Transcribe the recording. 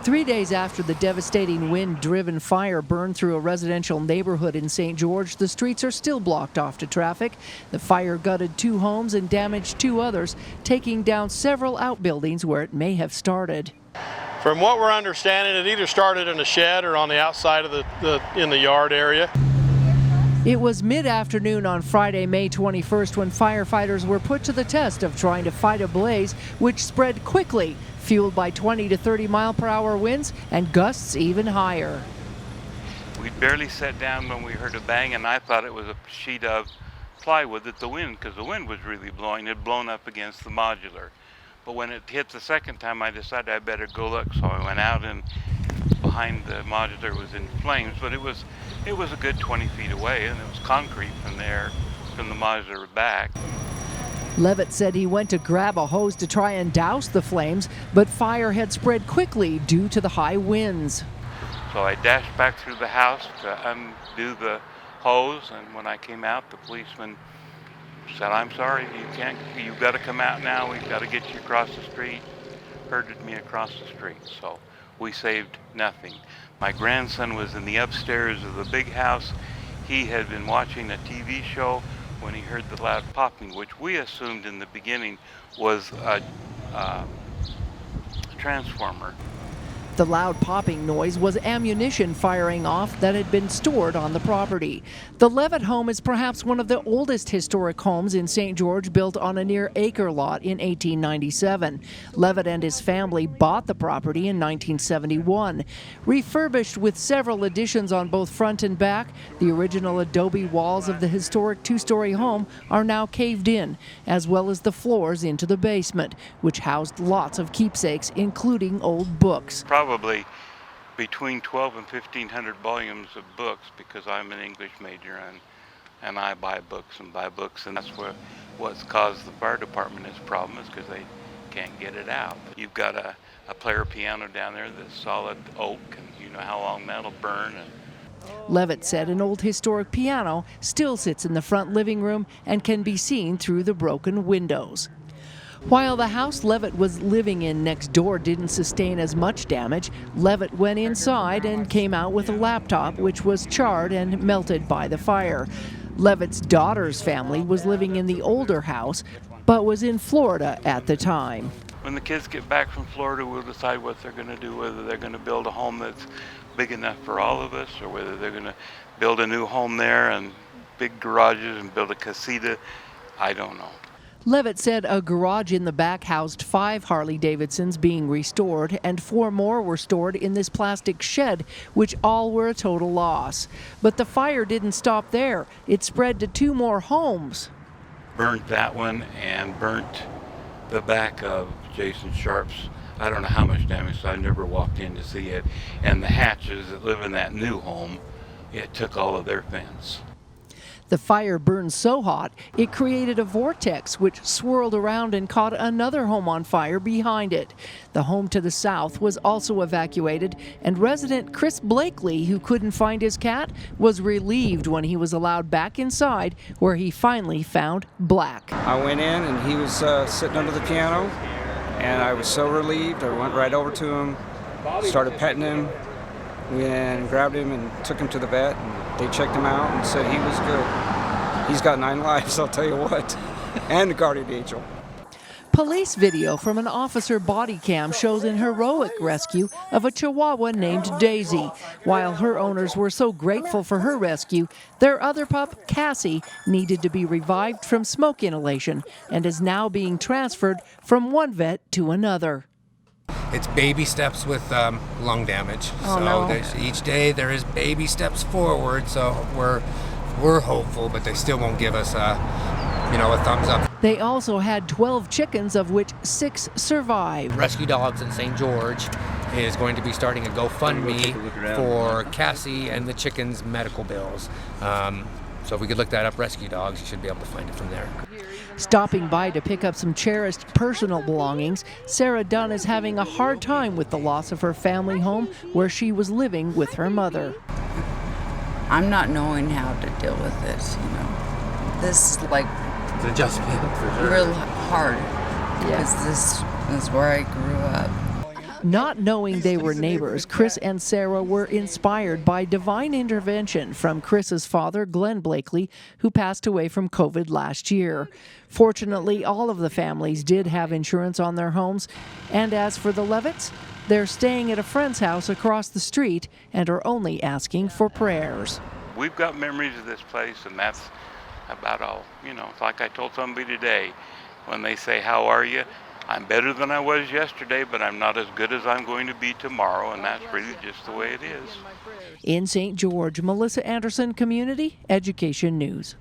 3 days after the devastating wind-driven fire burned through a residential neighborhood in St. George, the streets are still blocked off to traffic. The fire gutted 2 homes and damaged 2 others, taking down several outbuildings where it may have started. From what we're understanding, it either started in a shed or on the outside of in the yard area. It was mid-afternoon on Friday, May 21st, when firefighters were put to the test of trying to fight a blaze, which spread quickly, fueled by 20 to 30 mile-per-hour winds and gusts even higher. We barely sat down when we heard a bang, and I thought it was a sheet of plywood that the wind, because the wind was really blowing, had blown up against the modular. But when it hit the second time, I decided I better go look, so I went out, and behind the modular was in flames, but it was a good 20 feet away, and it was concrete from there, from the modular back. Levitt said he went to grab a hose to try and douse the flames, but fire had spread quickly due to the high winds. So I dashed back through the house to undo the hose, and when I came out, the policeman said, "I'm sorry, you've got to come out now, we've got to get you across the street," herded me across the street, so we saved nothing. My grandson was in the upstairs of the big house. He had been watching a TV show when he heard the loud popping, which we assumed in the beginning was a transformer. The loud popping noise was ammunition firing off that had been stored on the property. The Levitt home is perhaps one of the oldest historic homes in St. George, built on a near-acre lot in 1897. Levitt and his family bought the property in 1971. Refurbished with several additions on both front and back, the original adobe walls of the historic 2-story home are now caved in, as well as the floors into the basement, which housed lots of keepsakes, including old books. Probably between 12 and 1,500 volumes of books, because I'm an English major and I buy books, and that's what's caused the fire department this problem, is because they can't get it out. You've got a player piano down there that's solid oak, and you know how long that'll burn. Levitt said an old historic piano still sits in the front living room and can be seen through the broken windows. While the house Levitt was living in next door didn't sustain as much damage, Levitt went inside and came out with a laptop which was charred and melted by the fire. Levitt's daughter's family was living in the older house, but was in Florida at the time. When the kids get back from Florida, we'll decide what they're going to do, whether they're going to build a home that's big enough for all of us, or whether they're going to build a new home there and big garages and build a casita. I don't know. Levitt said a garage in the back housed 5 Harley-Davidsons being restored, and 4 more were stored in this plastic shed, which all were a total loss. But the fire didn't stop there. It spread to 2 more homes. Burnt that one and burnt the back of Jason Sharp's. I don't know how much damage, so I never walked in to see it. And the Hatches that live in that new home, it took all of their fence. The fire burned so hot, it created a vortex which swirled around and caught another home on fire behind it. The home to the south was also evacuated, and resident Chris Blakely, who couldn't find his cat, was relieved when he was allowed back inside, where he finally found Black. I went in and he was sitting under the piano, and I was so relieved. I went right over to him, started petting him, and grabbed him and took him to the vet, and they checked him out and said he was good. He's got 9 lives, I'll tell you what, and a guardian angel. Police video from an officer body cam shows an heroic rescue of a Chihuahua named Daisy. While her owners were so grateful for her rescue, their other pup, Cassie, needed to be revived from smoke inhalation and is now being transferred from one vet to another. It's baby steps with lung damage. Oh, no. Each day there is baby steps forward, so we're hopeful, but they still won't give us a thumbs up. They also had 12 chickens, of which 6 survived. Rescue Dogs in St. George is going to be starting a GoFundMe for Cassie and the chickens' medical bills. So if we could look that up, Rescue Dogs, you should be able to find it from there. Stopping by to pick up some cherished personal belongings, Sarah Dunn is having a hard time with the loss of her family home where she was living with her mother. I'm not knowing how to deal with this, This is like It's an adjustment for sure. real hard, because this is where I grew up. Not knowing they were neighbors, Chris and Sarah were inspired by divine intervention from Chris's father, Glenn Blakely, who passed away from COVID last year. Fortunately, all of the families did have insurance on their homes. And as for the Levitts, they're staying at a friend's house across the street and are only asking for prayers. We've got memories of this place, and that's about all. You know, it's like I told somebody today, when they say, "How are you?" I'm better than I was yesterday, but I'm not as good as I'm going to be tomorrow, and that's really just the way it is. In St. George, Melissa Anderson, Community Education News.